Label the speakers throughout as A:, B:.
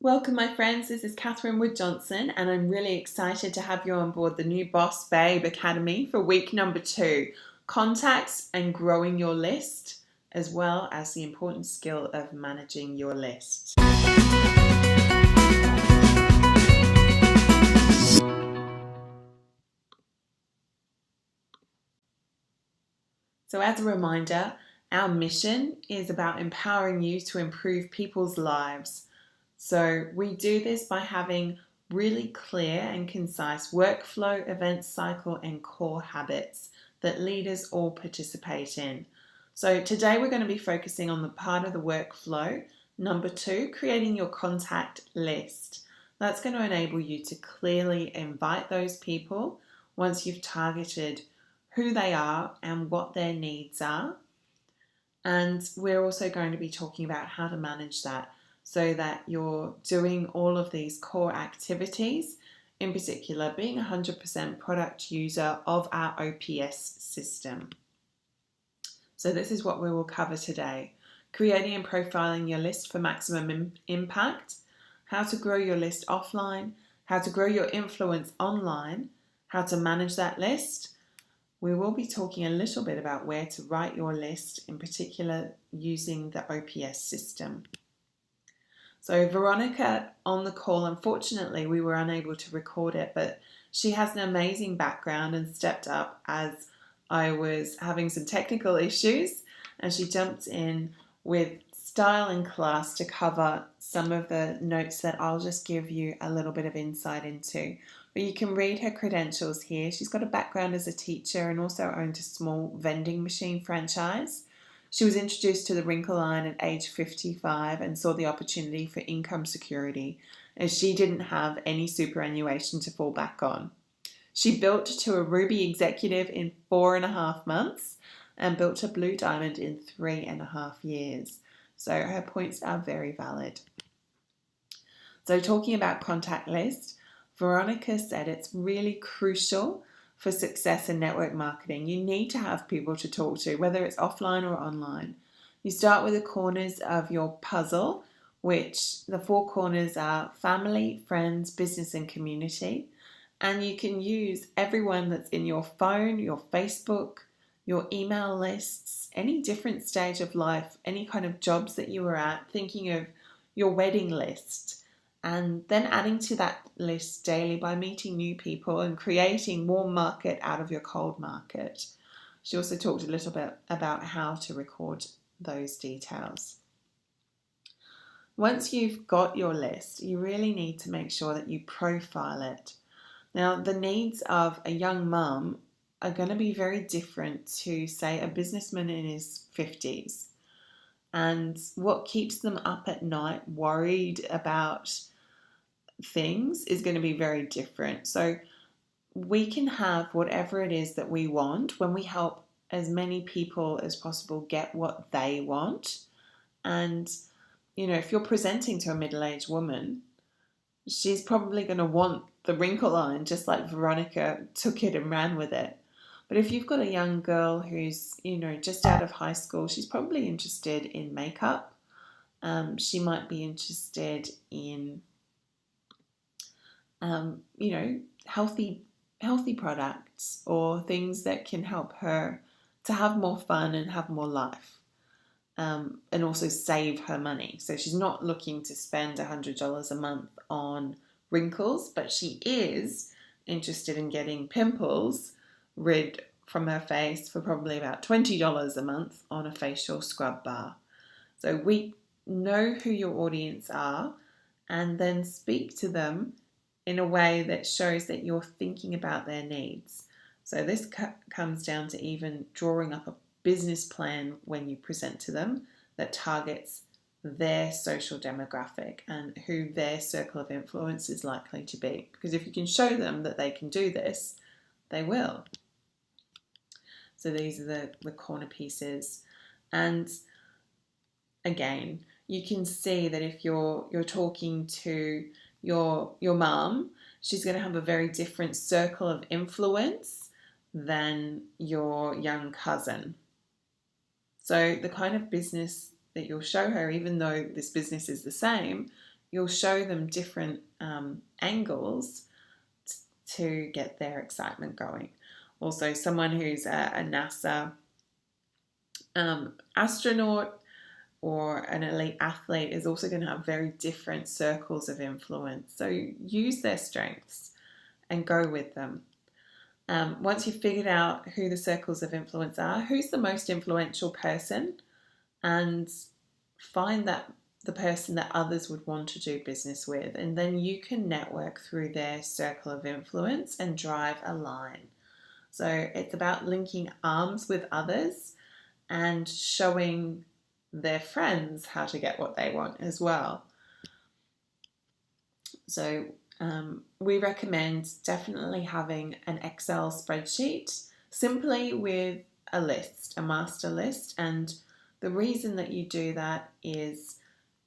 A: Welcome, my friends. This is Catherine Wood Johnson, and I'm really excited to have you on board the New Boss Babe Academy for week number 2, contacts and growing your list, as well as the important skill of managing your list. So as a reminder, our mission is about empowering you to improve people's lives. So we do this by having really clear and concise workflow, event cycle, and core habits that leaders all participate in. So today we're going to be focusing on the part of the workflow, number 2, creating your contact list. That's going to enable you to clearly invite those people once you've targeted who they are and what their needs are. And we're also going to be talking about how to manage that so that you're doing all of these core activities, in particular being 100% product user of our OPS system. So this is what we will cover today: creating and profiling your list for maximum impact, how to grow your list offline, how to grow your influence online, how to manage that list. We will be talking a little bit about where to write your list, in particular using the OPS system. So Veronica on the call, unfortunately we were unable to record it, but she has an amazing background and stepped up as I was having some technical issues, and she jumped in with style and class to cover some of the notes that I'll just give you a little bit of insight into. But you can read her credentials here. She's got a background as a teacher and also owned a small vending machine franchise. She was introduced to the wrinkle line at age 55 and saw the opportunity for income security, as she didn't have any superannuation to fall back on. She built to a Ruby executive in 4.5 months and built a Blue Diamond in 3.5 years. So her points are very valid. So talking about contact list, Veronica said it's really crucial for success in network marketing. You need to have people to talk to, whether it's offline or online. You start with the corners of your puzzle, which the 4 corners are family, friends, business, and community. And you can use everyone that's in your phone, your Facebook, your email lists, any different stage of life, any kind of jobs that you were at, thinking of your wedding list, and then adding to that list daily by meeting new people and creating warm market out of your cold market. She also talked a little bit about how to record those details. Once you've got your list, you really need to make sure that you profile it. Now, the needs of a young mum are going to be very different to, say, a businessman in his 50s. And what keeps them up at night worried about things is going to be very different. So we can have whatever it is that we want when we help as many people as possible get what they want. And, if you're presenting to a middle-aged woman, she's probably going to want the wrinkle line, just like Veronica took it and ran with it. But if you've got a young girl who's, just out of high school, she's probably interested in makeup. She might be interested in healthy products or things that can help her to have more fun and have more life, and also save her money. So she's not looking to spend $100 a month on wrinkles, but she is interested in getting pimples rid from her face for probably about $20 a month on a facial scrub bar. So we know who your audience are and then speak to them in a way that shows that you're thinking about their needs. So this comes down to even drawing up a business plan when you present to them that targets their social demographic and who their circle of influence is likely to be. Because if you can show them that they can do this, they will. So these are the corner pieces. And again, you can see that if you're talking to your mum, she's going to have a very different circle of influence than your young cousin. So the kind of business that you'll show her, even though this business is the same, you'll show them different angles to get their excitement going. Also, someone who's a NASA astronaut or an elite athlete is also going to have very different circles of influence. So use their strengths and go with them. Once you've figured out who the circles of influence are, who's the most influential person, and find that the person that others would want to do business with, and then you can network through their circle of influence and drive a line. So it's about linking arms with others and showing their friends how to get what they want as well. So we recommend definitely having an Excel spreadsheet, simply with a list, a master list. And the reason that you do that is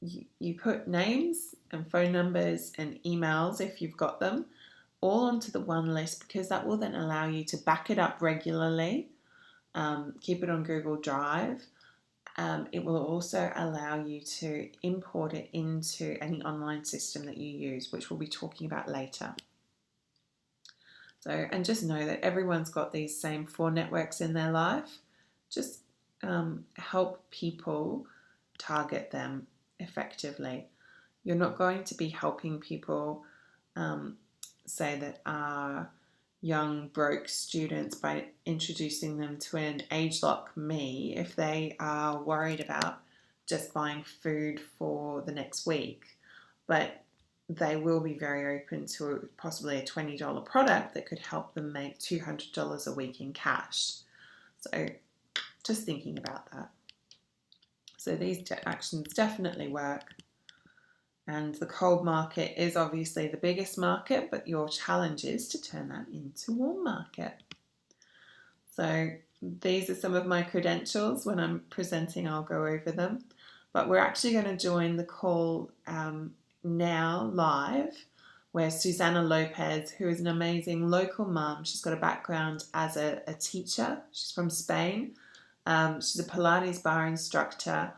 A: you put names and phone numbers and emails, if you've got them, all onto the one list, because that will then allow you to back it up regularly, keep it on Google Drive. It will also allow you to import it into any online system that you use, which we'll be talking about later. So, and just know that everyone's got these same 4 networks in their life. Just help people target them effectively. You're not going to be helping people, say that are young broke students, by introducing them to an age lock me if they are worried about just buying food for the next week. But they will be very open to possibly a $20 product that could help them make $200 a week in cash. So just thinking about that. So these actions definitely work. And the cold market is obviously the biggest market, but your challenge is to turn that into warm market. So these are some of my credentials. When I'm presenting, I'll go over them. But we're actually going to join the call now live, where Susanna Lopez, who is an amazing local mum, she's got a background as a teacher. She's from Spain. She's a Pilates bar instructor.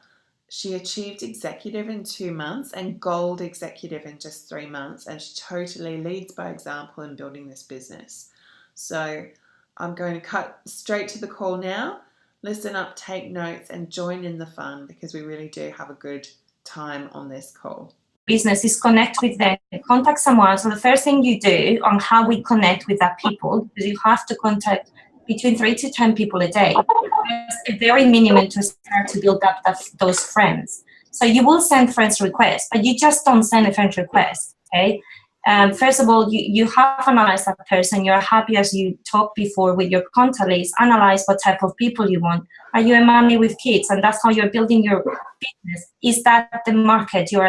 A: She achieved executive in 2 months and gold executive in just 3 months, and she totally leads by example in building this business. So I'm going to cut straight to the call now. Listen up, take notes, and join in the fun, because we really do have a good time on this call.
B: Business is connect with them, contact someone. So the first thing you do on how we connect with that people, because you have to contact between 3 to 10 people a day. That's a very minimum to start to build up those friends. So you will send friends requests, but you just don't send a friend request, okay? First of all, you have analyzed that person. You're happy, as you talked before with your contact list, analyze what type of people you want. Are you a mommy with kids? And that's how you're building your business. Is that the market you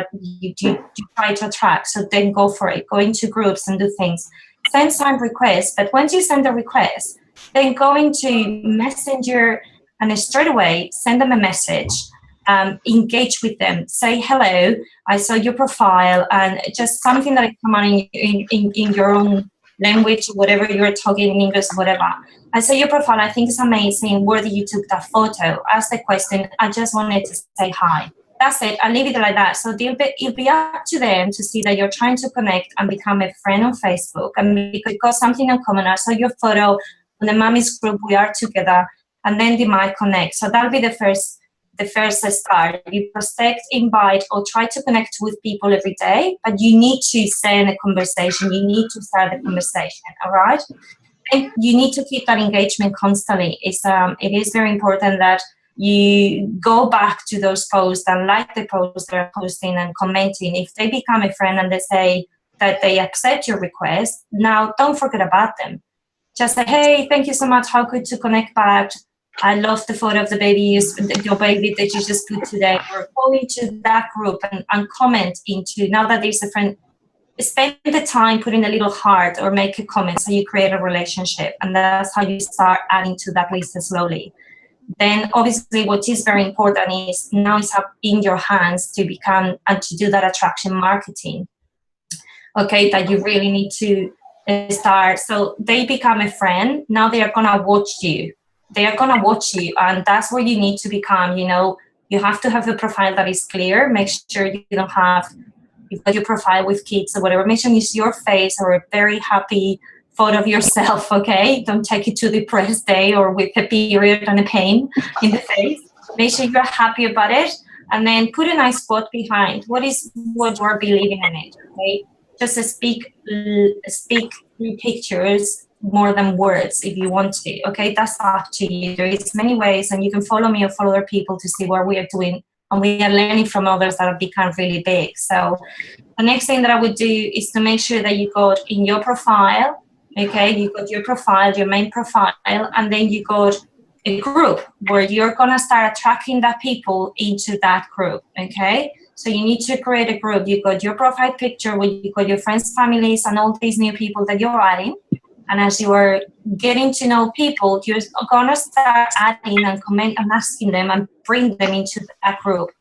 B: try to attract? So then go for it. Go into groups and do things. Send some requests, but once you send a request, then go into Messenger and straight away send them a message. Engage with them. Say, hello, I saw your profile, and just something that come on in your own language, whatever you're talking in English, whatever. I saw your profile. I think it's amazing. Where did you took that photo? Ask the question. I just wanted to say hi. That's it. I'll leave it like that. So it'll be up to them to see that you're trying to connect and become a friend on Facebook, and because something in common. I saw your photo on the mommy's group. We are together, and then they might connect. So that'll be the first start. You prospect, invite, or try to connect with people every day, but you need to send a conversation. You need to start the conversation, all right? And you need to keep that engagement constantly. It is very important that you go back to those posts and like the posts they're posting and commenting. If they become a friend and they say that they accept your request, now don't forget about them. Just say, hey, thank you so much. How good to connect back. I love the photo of the baby, your baby that you just put today. Or go into that group and comment into, now that there's a friend, spend the time putting a little heart or make a comment so you create a relationship. And that's how you start adding to that list slowly. Then obviously what is very important is now it's up in your hands to become and to do that attraction marketing. Okay, that you really need to start. So they become a friend. Now they are going to watch you. They are going to watch you, and that's where you need to become. You have to have a profile that is clear. Make sure you don't have you've got your profile with kids or whatever, make sure it's your face or a very happy photo of yourself, okay? Don't take it to the depressed day or with a period and a pain in the face. Make sure you're happy about it, and then put a nice quote behind. What you're believing in it, okay? Just speak through pictures more than words if you want to, okay? That's up to you. There is many ways, and you can follow me or follow other people to see what we are doing, and we are learning from others that have become really big. So the next thing that I would do is to make sure that you got in your profile, okay, you got your profile, your main profile, and then you got a group where you're gonna start attracting that people into that group, okay? So you need to create a group. You got your profile picture where you got your friends, families, and all these new people that you're adding. And as you are getting to know people, you're gonna start adding and comment and asking them and bring them into that group.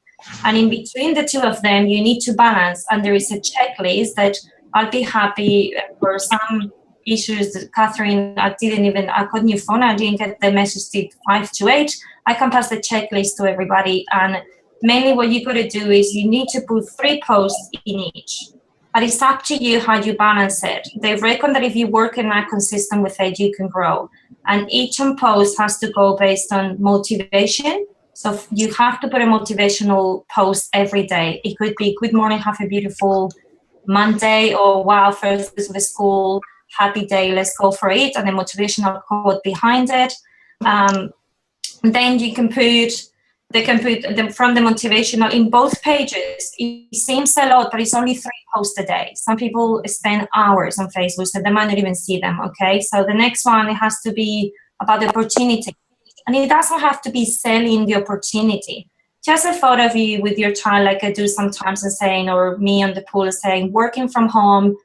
B: And in between the two of them, you need to balance. And there is a checklist that I'll be happy for some issues that Catherine, I got new phone, I didn't get the message till 5 to 8. I can pass the checklist to everybody. And mainly what you got to do is you need to put 3 posts in each. But it's up to you how you balance it. They reckon that if you work and are consistent with it, you can grow. And each post has to go based on motivation. So you have to put a motivational post every day. It could be, good morning, have a beautiful Monday, or wow, first day of the school, happy day, let's go for it, and a motivational quote behind it. Then you can put, they can put them from the motivational in both pages. It seems a lot, but it's only 3 posts a day. Some people spend hours on Facebook, so they might not even see them, okay? So the next one, it has to be about the opportunity. And it doesn't have to be selling the opportunity. Just a photo of you with your child, like I do sometimes, and saying, or me on the pool saying, working from home,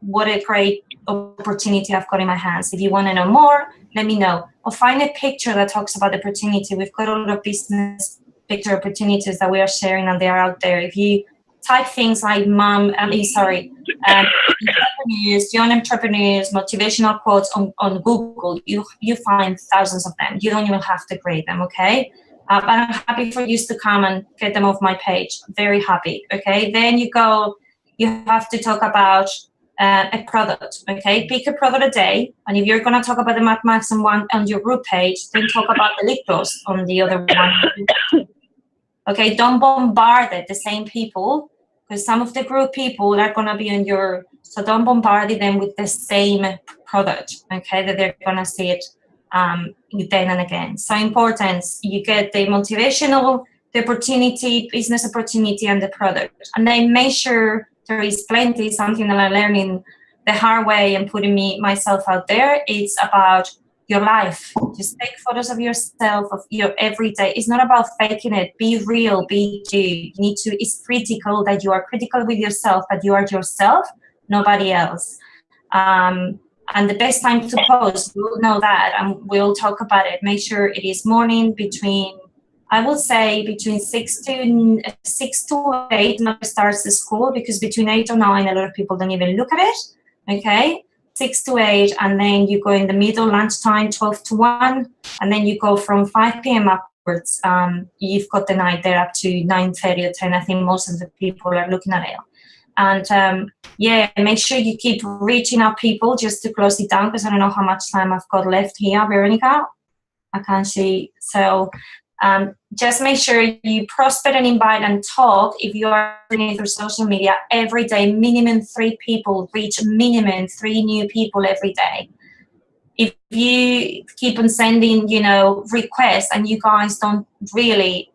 B: what a great opportunity I've got in my hands. If you want to know more, let me know. Or find a picture that talks about the opportunity. We've got a lot of business picture opportunities that we are sharing, and they are out there. If you type things like entrepreneurs, young entrepreneurs, motivational quotes on Google, you find thousands of them. You don't even have to grade them, okay? But I'm happy for you to come and get them off my page. Very happy, okay? Then you have to talk about a product, okay? Pick a product a day, and if you're going to talk about the Mad Maxim one on your group page, then talk about the lip gloss on the other one. Okay, don't bombard it, the same people, because some of the group people are going to be on your, so don't bombard them with the same product, okay, that they're going to see it then and again. So important, you get the motivational, the opportunity, business opportunity, and the product. And then make sure there is plenty, something that I'm learning the hard way and putting myself out there. It's about your life. Just take photos of yourself, of your everyday. It's not about faking it. Be real, be you. It's critical that you are critical with yourself, but you are yourself, nobody else. And the best time to post, we'll know that, and we'll talk about it. Make sure it is morning between, I will say between 6 to 8 now starts the school, because between 8 or 9, a lot of people don't even look at it, okay? 6 to 8, and then you go in the middle, lunchtime, 12 to 1, and then you go from 5 p.m. upwards. You've got the night there up to 9:30 or 10. I think most of the people are looking at it. And make sure you keep reaching out people, just to close it down, because I don't know how much time I've got left here, Veronica. I can't see. So just make sure you prospect and invite and talk. If you are doing it through social media every day, minimum 3 people, reach minimum 3 new people every day. If you keep on sending, requests, and you guys don't really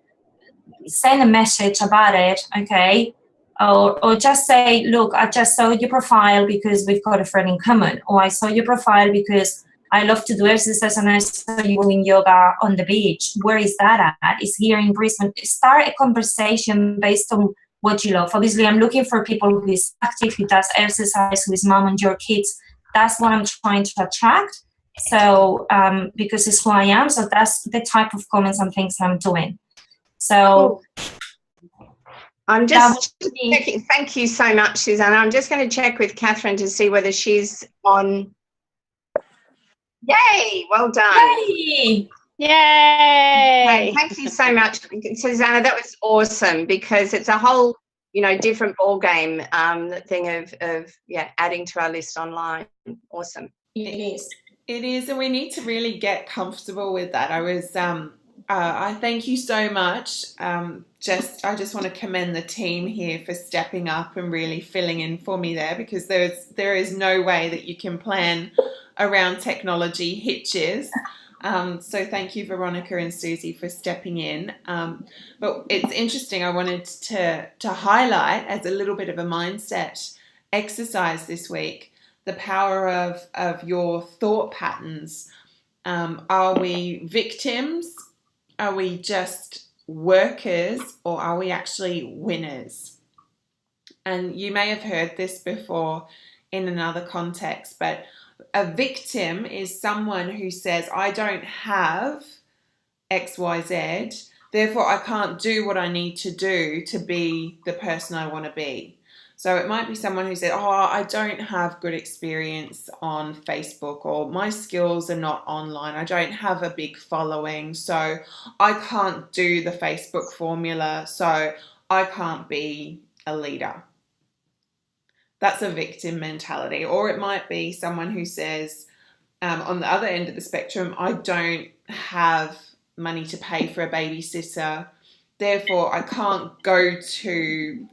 B: send a message about it, okay? Or just say, look, I just saw your profile because we've got a friend in common. Or I saw your profile because I love to do exercise and I saw you doing yoga on the beach. Where is that at? It's here in Brisbane. Start a conversation based on what you love. Obviously, I'm looking for people who is active, who does exercise, who is mom and your kids. That's what I'm trying to attract. So, because it's who I am. So that's the type of comments and things I'm doing. So...
C: I'm just checking. Thank you so much, Susanna. I'm just going to check with Catherine to see whether she's on. Yay! Well done.
B: Yay!
D: Yay!
C: Okay, thank you so much, Susanna. That was awesome, because it's a whole different ball game, the thing of adding to our list online. Awesome.
B: It is.
A: It is, and we need to really get comfortable with that. I thank you so much. I just want to commend the team here for stepping up and really filling in for me there, because there is no way that you can plan around technology hitches. So thank you, Veronica and Susie, for stepping in. But it's interesting. I wanted to highlight, as a little bit of a mindset exercise this week, the power of your thought patterns. Are we victims? Are we just workers, or are we actually winners? And you may have heard this before in another context, but a victim is someone who says, I don't have XYZ, therefore I can't do what I need to do to be the person I want to be. So it might be someone who said, I don't have good experience on Facebook, or my skills are not online. I don't have a big following, so I can't do the Facebook formula, so I can't be a leader. That's a victim mentality. Or it might be someone who says, on the other end of the spectrum, I don't have money to pay for a babysitter, therefore I can't go to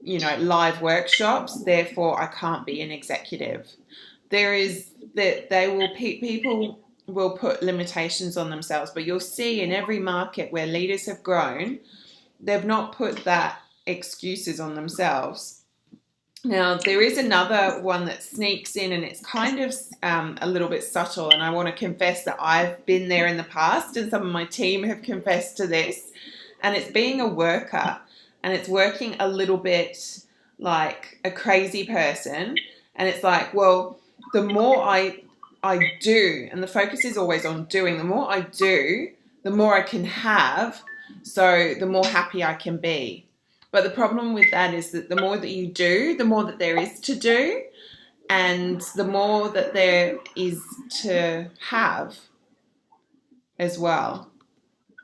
A: live workshops, therefore I can't be an executive. People will put limitations on themselves, but you'll see in every market where leaders have grown, they've not put that excuses on themselves. Now, there is another one that sneaks in, and it's kind of a little bit subtle, and I want to confess that I've been there in the past, and some of my team have confessed to this, and it's being a worker, and it's working a little bit like a crazy person, and it's like, well, the more I do, and the focus is always on doing, the more I do, the more I can have, so the more happy I can be. But the problem with that is that the more that you do, the more that there is to do, and the more that there is to have as well.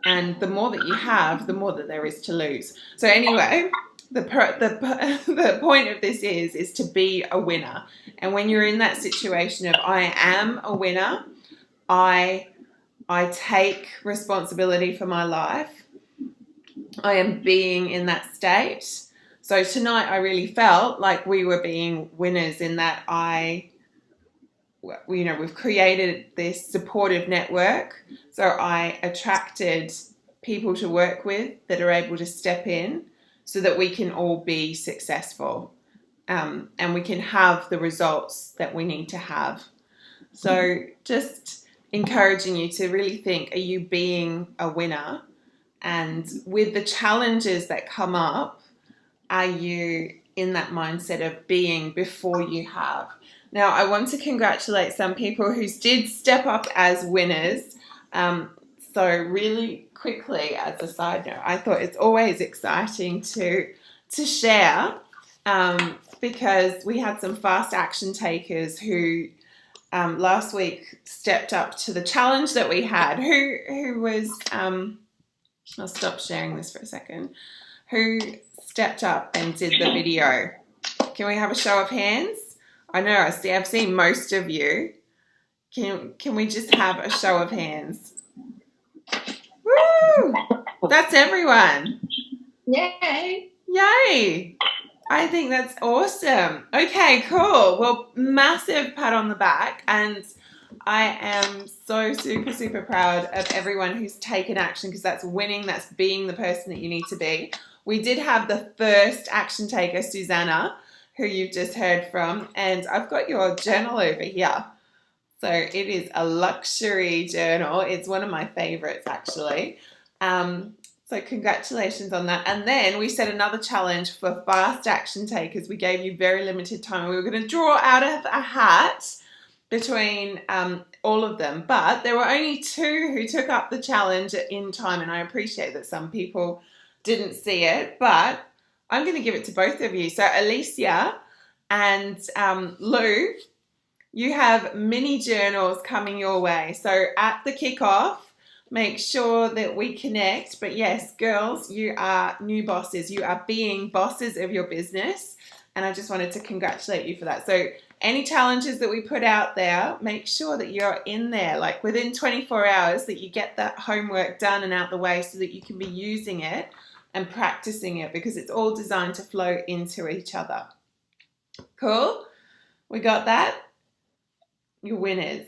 A: And the more that you have, the more that there is to lose. So anyway, the point of this is to be a winner. And when you're in that situation of I am a winner, I take responsibility for my life, I am being in that state. So tonight I really felt like we were being winners in that we've created this supportive network. So I attracted people to work with that are able to step in so that we can all be successful, and we can have the results that we need to have. So just encouraging you to really think, are you being a winner? And with the challenges that come up, are you in that mindset of being before you have? Now, I want to congratulate some people who did step up as winners. So really quickly, as a side note, I thought it's always exciting to share, because we had some fast action takers who last week stepped up to the challenge that we had. Who was... I'll stop sharing this for a second. Who stepped up and did the video? Can we have a show of hands? I know, I've seen most of you. Can we just have a show of hands? Woo! That's everyone.
C: Yay!
A: Yay! I think that's awesome. Okay, cool. Well, massive pat on the back, and I am so super, super proud of everyone who's taken action, because that's winning, that's being the person that you need to be. We did have the first action taker, Susanna, who you've just heard from, and I've got your journal over here. So it is a luxury journal. It's one of my favorites, actually. So congratulations on that. And then we set another challenge for fast action takers. We gave you very limited time. We were going to draw out of a hat between all of them, but there were only 2 who took up the challenge in time, and I appreciate that some people didn't see it, but I'm going to give it to both of you. So Alicia and Lou, you have mini journals coming your way. So at the kickoff, make sure that we connect. But yes, girls, you are new bosses. You are being bosses of your business. And I just wanted to congratulate you for that. So any challenges that we put out there, make sure that you're in there, like within 24 hours, that you get that homework done and out the way so that you can be using it and practicing it, because it's all designed to flow into each other. Cool? We got that? You're winners.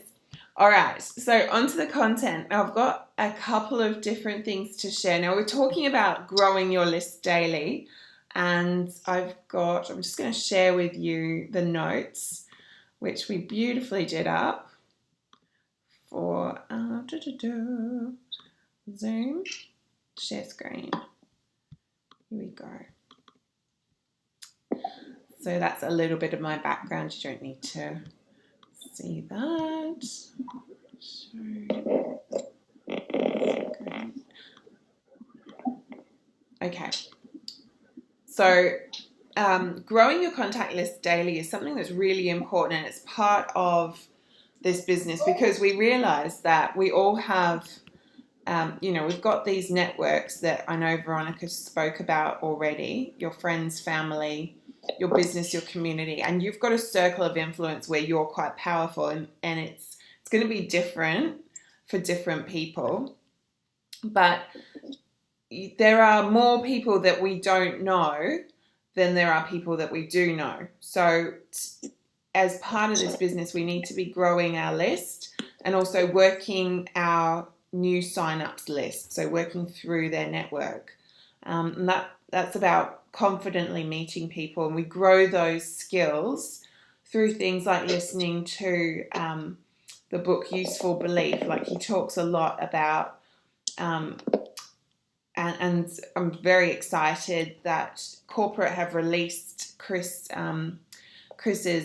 A: All right, so onto the content. Now I've got a couple of different things to share. Now we're talking about growing your list daily, and I'm just going to share with you the notes, which we beautifully did up for Zoom, share screen. Here we go. So that's a little bit of my background. You don't need to see that. Okay. So growing your contact list daily is something that's really important, and it's part of this business because we realize that we all have, we've got these networks that I know Veronica spoke about already, your friends, family, your business, your community, and you've got a circle of influence where you're quite powerful, and it's going to be different for different people. But there are more people that we don't know than there are people that we do know. So as part of this business, we need to be growing our list and also working our new signups list. So working through their network. And that's about confidently meeting people. And we grow those skills through things like listening to the book Useful Belief. Like he talks a lot about and I'm very excited that corporate have released Chris's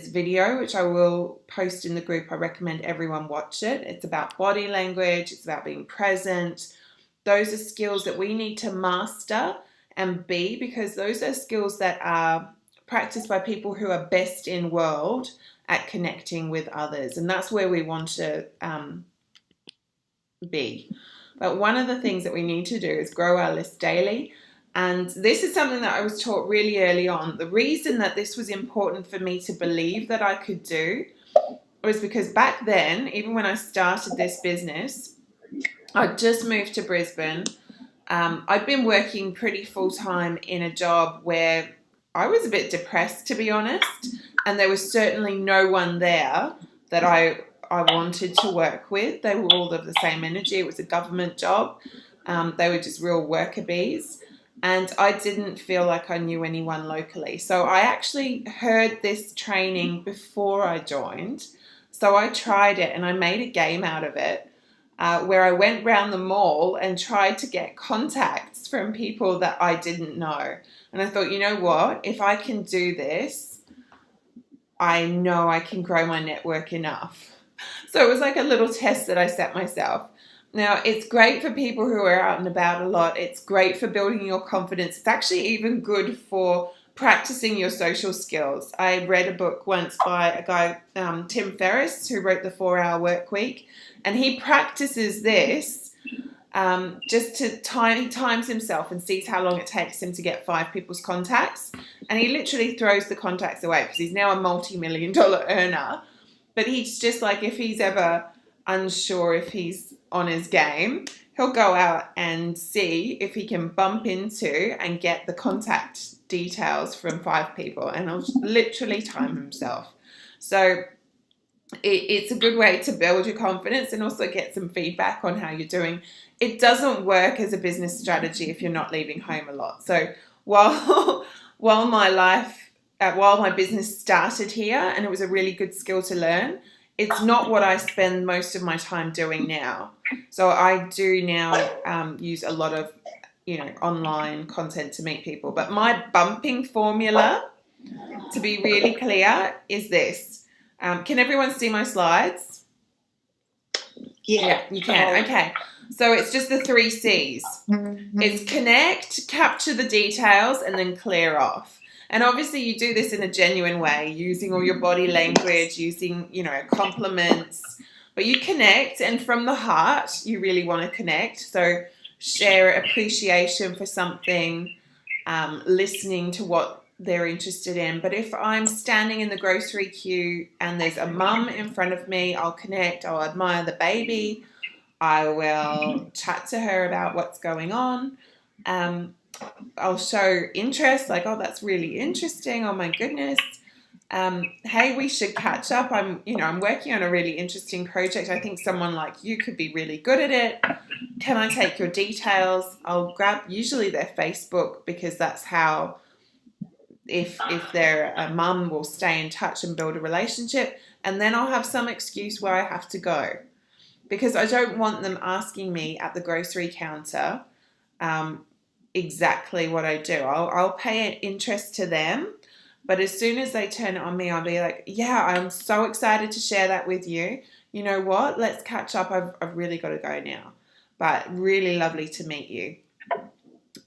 A: video, which I will post in the group. I recommend everyone watch it. It's about body language. It's about being present. Those are skills that we need to master and be, because those are skills that are practiced by people who are best in world at connecting with others. And that's where we want to be. But one of the things that we need to do is grow our list daily. And this is something that I was taught really early on. The reason that this was important for me to believe that I could do was because back then, even when I started this business, I just moved to Brisbane. I'd been working pretty full-time in a job where I was a bit depressed, to be honest. And there was certainly no one there that I wanted to work with. They were all of the same energy. It was a government job. They were just real worker bees. And I didn't feel like I knew anyone locally. So I actually heard this training before I joined. So I tried it and I made a game out of it where I went round the mall and tried to get contacts from people that I didn't know. And I thought, you know what? If I can do this, I know I can grow my network enough. So it was like a little test that I set myself. Now, it's great for people who are out and about a lot. It's great for building your confidence. It's actually even good for practicing your social skills. I read a book once by a guy, Tim Ferriss, who wrote The 4-Hour Workweek, and he practices this just to he times himself and sees how long it takes him to get 5 people's contacts. And he literally throws the contacts away because he's now a multi-million-dollar earner. But he's just like, if he's ever unsure if he's on his game, he'll go out and see if he can bump into and get the contact details from 5 people, and he'll literally time himself. So it's a good way to build your confidence and also get some feedback on how you're doing. It doesn't work as a business strategy if you're not leaving home a lot. So while my business started here and it was a really good skill to learn, it's not what I spend most of my time doing now. So I do now use a lot of, online content to meet people. But my bumping formula, to be really clear, is this. Can everyone see my slides?
C: Yeah,
A: you can. Okay. So it's just the 3 C's. Mm-hmm. It's connect, capture the details, and then clear off. And obviously you do this in a genuine way, using all your body language, using, compliments, but you connect, and from the heart, you really want to connect. So share appreciation for something, listening to what they're interested in. But if I'm standing in the grocery queue and there's a mum in front of me, I'll connect, I'll admire the baby, I will chat to her about what's going on. I'll show interest, like, oh, that's really interesting, oh my goodness. Hey, we should catch up. I'm working on a really interesting project. I think someone like you could be really good at it. Can I take your details? I'll grab usually their Facebook, because that's how, if they're a mum, we'll stay in touch and build a relationship. And then I'll have some excuse where I have to go, because I don't want them asking me at the grocery counter exactly what I do. I'll pay interest to them. But as soon as they turn it on me, I'll be like, yeah, I'm so excited to share that with you. You know what? Let's catch up. I've really got to go now. But really lovely to meet you.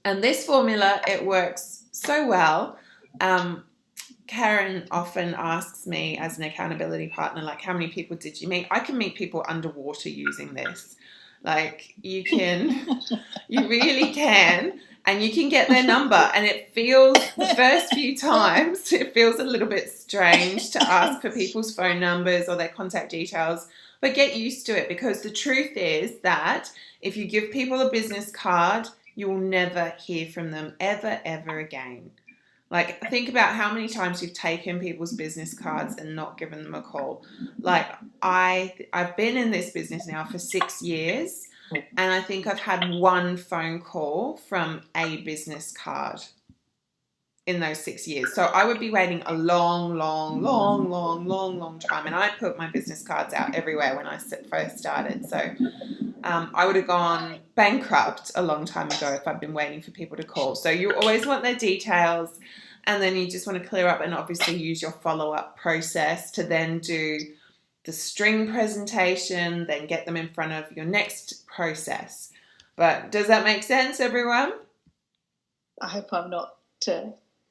A: And this formula, it works so well. Karen often asks me as an accountability partner, like, how many people did you meet? I can meet people underwater using this. Like, you really can. And you can get their number, and it feels, the first few times, it feels a little bit strange to ask for people's phone numbers or their contact details, but get used to it, because the truth is that if you give people a business card, you will never hear from them ever again. Like, think about how many times you've taken people's business cards and not given them a call. Like, I've been in this business now for 6 years, and I think I've had one phone call from a business card in those 6 years. So I would be waiting a long time. And I put my business cards out everywhere when I first started. So I would have gone bankrupt a long time ago if I'd been waiting for people to call. So you always want their details, and then you just want to clear up and obviously use your follow-up process to then do the string presentation, then get them in front of your next process. But does that make sense, everyone?
D: I hope I'm not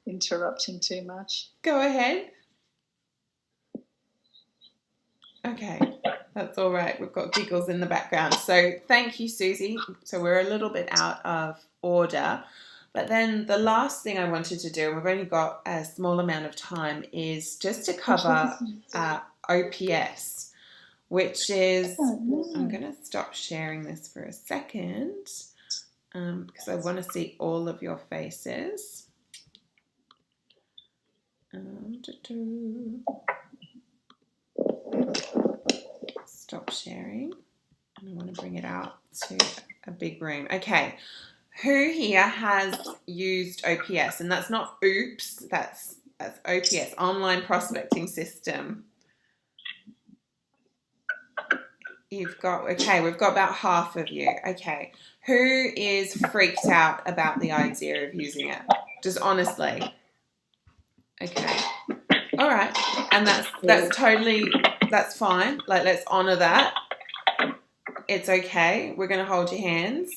D: interrupting too much.
A: Go ahead. Okay, that's all right. We've got giggles in the background. So thank you, Susie. So we're a little bit out of order. But then the last thing I wanted to do, and we've only got a small amount of time, is just to cover OPS, which is, I'm going to stop sharing this for a second because I want to see all of your faces. Stop sharing, and I want to bring it out to a big room. Okay, who here has used OPS? And that's not OOPS, that's OPS, Online Prospecting System. You've got, okay, we've got about half of you. Okay, who is freaked out about the idea of using it? Just honestly. Okay, all right, and that's totally, that's fine. Like, let's honor that. It's okay. We're going to hold your hands.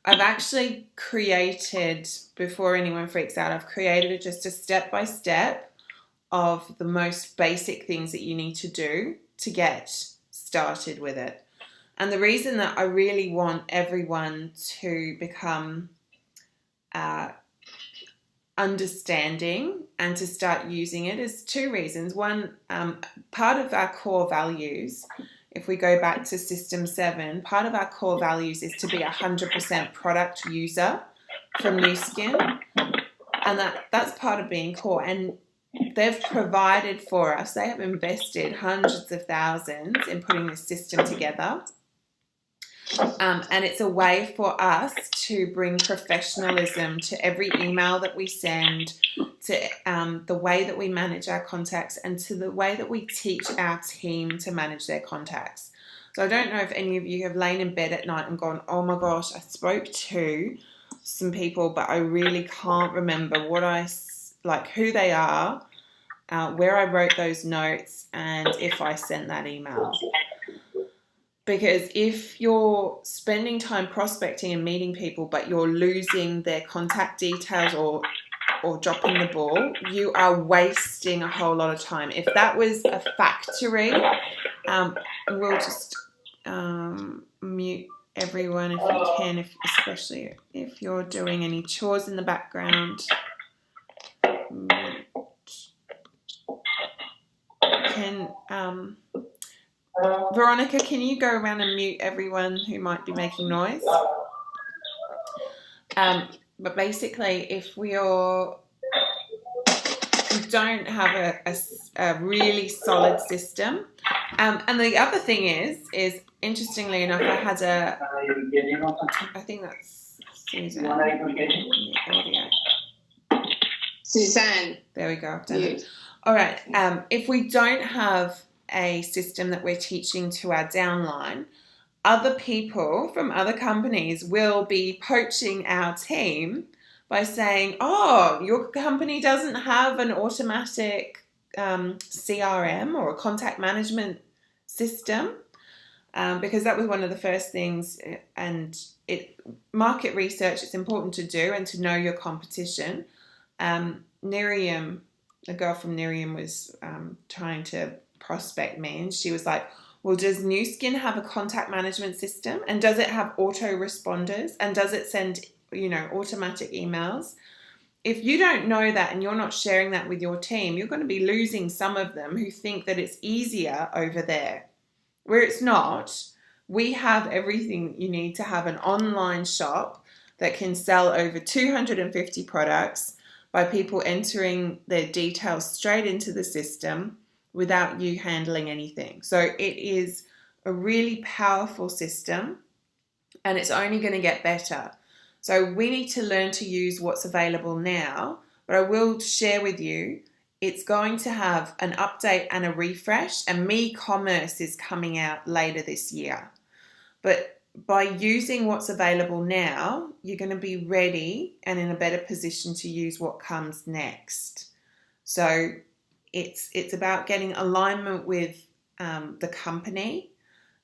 A: I've actually created, before anyone freaks out, I've created just a step-by-step of the most basic things that you need to do to get started with it. And the reason that I really want everyone to become understanding and to start using it is two reasons. One, part of our core values, if we go back to System 7, part of our core values is to be 100% product user from Nu Skin. And that's part of being core. And they've provided for us, they have invested hundreds of thousands in putting this system together. And it's a way for us to bring professionalism to every email that we send, to the way that we manage our contacts, and to the way that we teach our team to manage their contacts. So I don't know if any of you have lain in bed at night and gone, oh my gosh, I spoke to some people, but I really can't remember who they are, where I wrote those notes, and if I sent that email. Because if you're spending time prospecting and meeting people, but you're losing their contact details or dropping the ball, you are wasting a whole lot of time. If that was a factory we'll just mute everyone if you can, especially if you're doing any chores in the background. Veronica, can you go around and mute everyone who might be making noise? But basically, if we don't have a really solid system, and the other thing is interestingly enough, I think that's Susan. Audio.
C: Suzanne.
A: There we go. I've done it. All right. If we don't have a system that we're teaching to our downline, other people from other companies will be poaching our team by saying, oh, your company doesn't have an automatic CRM or a contact management system, because that was one of the first things, and market research, it's important to do and to know your competition. Miriam, a girl from Miriam, was trying to prospect me, and she was like, well, does Nu Skin have a contact management system, and does it have autoresponders, and does it send automatic emails? If you don't know that and you're not sharing that with your team, you're going to be losing some of them who think that it's easier over there, where it's not. We have everything you need to have an online shop that can sell over 250 products by people entering their details straight into the system without you handling anything. So it is a really powerful system, and it's only going to get better. So we need to learn to use what's available now, but I will share with you, it's going to have an update and a refresh, and MeCommerce is coming out later this year. But by using what's available now, you're going to be ready and in a better position to use what comes next. So it's about getting alignment with the company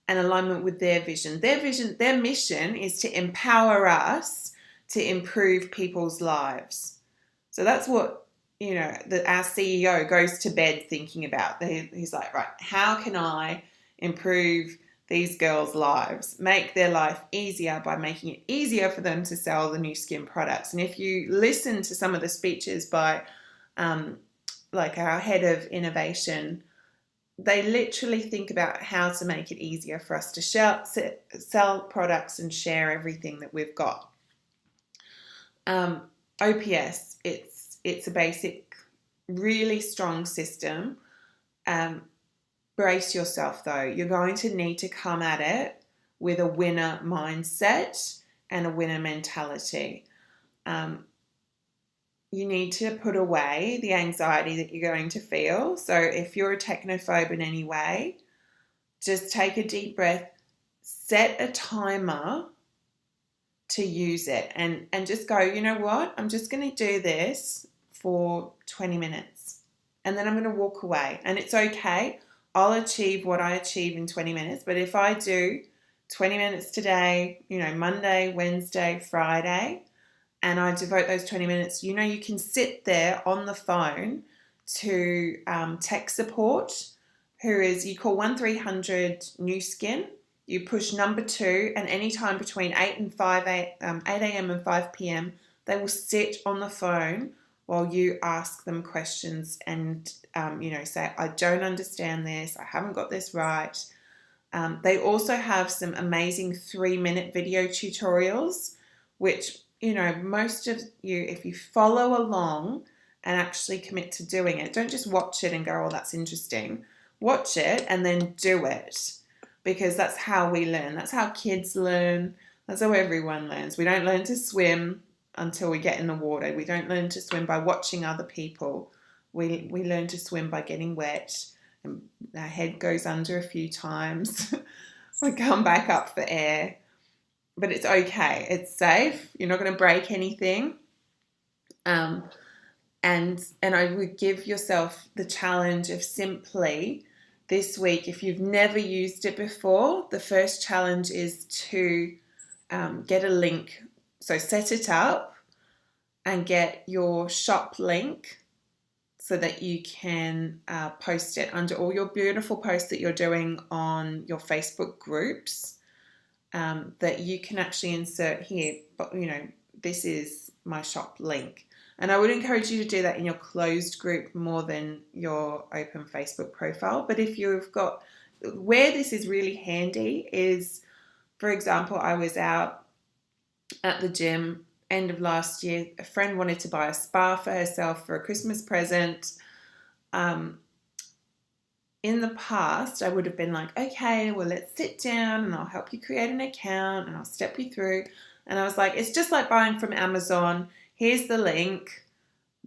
A: and alignment with their vision. Their mission is to empower us to improve people's lives. So that's what, our CEO goes to bed thinking about. He's like, right, how can I improve these girls' lives, make their life easier by making it easier for them to sell the Nu Skin products? And if you listen to some of the speeches by like our head of innovation, they literally think about how to make it easier for us to sell products and share everything that we've got. OPS, it's a basic, really strong system. Brace yourself though. You're going to need to come at it with a winner mindset and a winner mentality. You need to put away the anxiety that you're going to feel. So if you're a technophobe in any way, just take a deep breath, set a timer to use it, and just go, you know what, I'm just going to do this for 20 minutes and then I'm going to walk away, and it's okay. I'll achieve what I achieve in 20 minutes. But if I do 20 minutes today, Monday, Wednesday, Friday, and I devote those 20 minutes, you can sit there on the phone to tech support, you call 1300 Nu Skin, you push number 2, and anytime between 8 a.m. and 5 p.m, they will sit on the phone while you ask them questions and, say, I don't understand this, I haven't got this right. They also have some amazing 3-minute video tutorials, which, most of you, if you follow along and actually commit to doing it, don't just watch it and go, oh, that's interesting. Watch it and then do it, because that's how we learn. That's how kids learn. That's how everyone learns. We don't learn to swim until we get in the water. We don't learn to swim by watching other people. We learn to swim by getting wet, and our head goes under a few times. We come back up for air. But it's okay. It's safe. You're not going to break anything. And I would give yourself the challenge of simply this week, if you've never used it before, the first challenge is to get a link. So set it up and get your shop link so that you can post it under all your beautiful posts that you're doing on your Facebook groups, that you can actually insert here, but this is my shop link. And I would encourage you to do that in your closed group more than your open Facebook profile. But if you've got, where this is really handy is, for example, I was out at the gym end of last year. A friend wanted to buy a spa for herself for a Christmas present. In the past, I would have been like, okay, well, let's sit down and I'll help you create an account and I'll step you through. And I was like, it's just like buying from Amazon. Here's the link.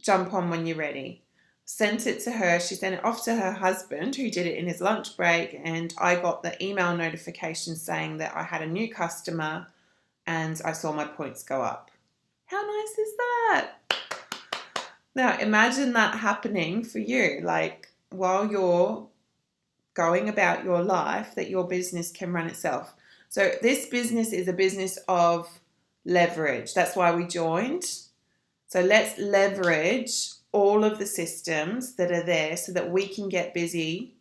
A: Jump on when you're ready. Sent it to her. She sent it off to her husband, who did it in his lunch break. And I got the email notification saying that I had a new customer and I saw my points go up. How nice is that? Now, imagine that happening for you, like while you're going about your life, that your business can run itself. So this business is a business of leverage. That's why we joined. So let's leverage all of the systems that are there so that we can get busy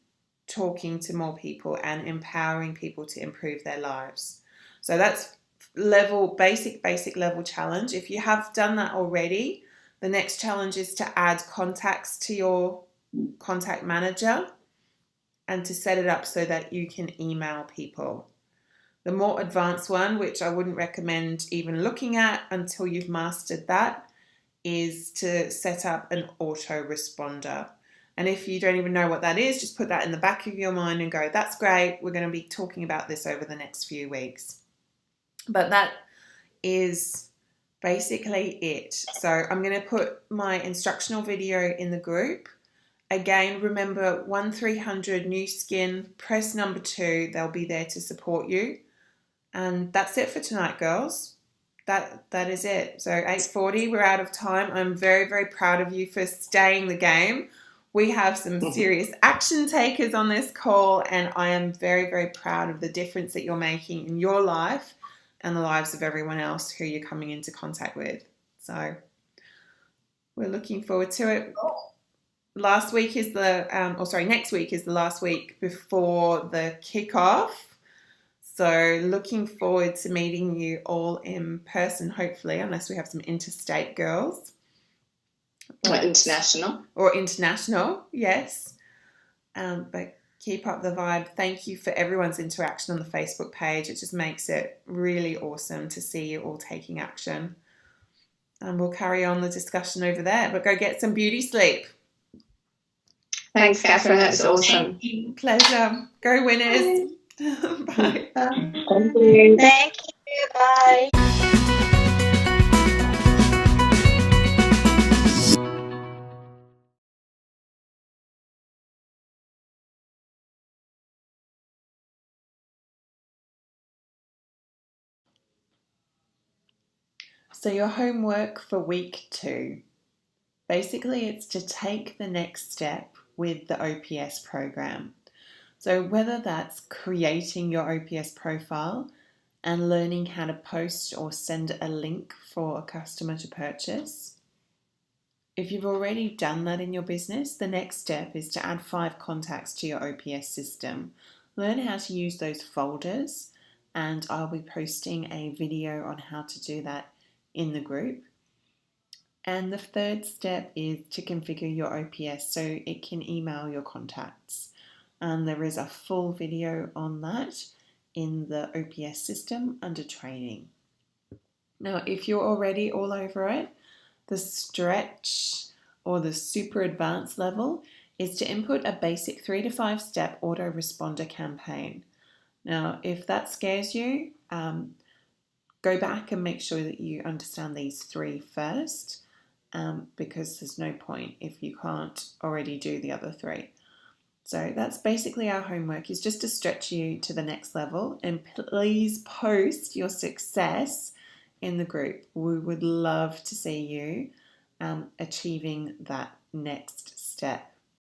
A: talking to more people and empowering people to improve their lives. So that's basic level challenge. If you have done that already, the next challenge is to add contacts to your contact manager and to set it up so that you can email people. The more advanced one, which I wouldn't recommend even looking at until you've mastered that, is to set up an autoresponder. And if you don't even know what that is, just put that in the back of your mind and go, that's great. We're going to be talking about this over the next few weeks. But that is basically it. So I'm going to put my instructional video in the group. Again, remember 1300 new skin, press number 2. They'll be there to support you. And that's it for tonight, girls. That is it. So 8:40, we're out of time. I'm very, very proud of you for staying the game. We have some serious action takers on this call, and I am very, very proud of the difference that you're making in your life and the lives of everyone else who you're coming into contact with. So we're looking forward to it. Next week is the last week before the kickoff. So looking forward to meeting you all in person, hopefully, unless we have some interstate girls.
C: Or international.
A: Or international, yes. But keep up the vibe. Thank you for everyone's interaction on the Facebook page. It just makes it really awesome to see you all taking action. And we'll carry on the discussion over there. But go get some beauty sleep.
C: Thanks, Catherine. That's awesome.
A: Pleasure. Go winners. Bye.
C: Thank you.
B: Thank you. Bye.
A: So your homework for week 2, basically it's to take the next step with the OPS program. So whether that's creating your OPS profile and learning how to post or send a link for a customer to purchase. If you've already done that in your business, the next step is to add 5 contacts to your OPS system. Learn how to use those folders, and I'll be posting a video on how to do that in the group. And the third step is to configure your OPS so it can email your contacts. And there is a full video on that in the OPS system under training. Now, if you're already all over it, the stretch or the super advanced level is to input a basic 3 to 5 step autoresponder campaign. Now, if that scares you, go back and make sure that you understand these 3 first, because there's no point if you can't already do the other 3. So that's basically our homework, is just to stretch you to the next level, and please post your success in the group. We would love to see you achieving that next step.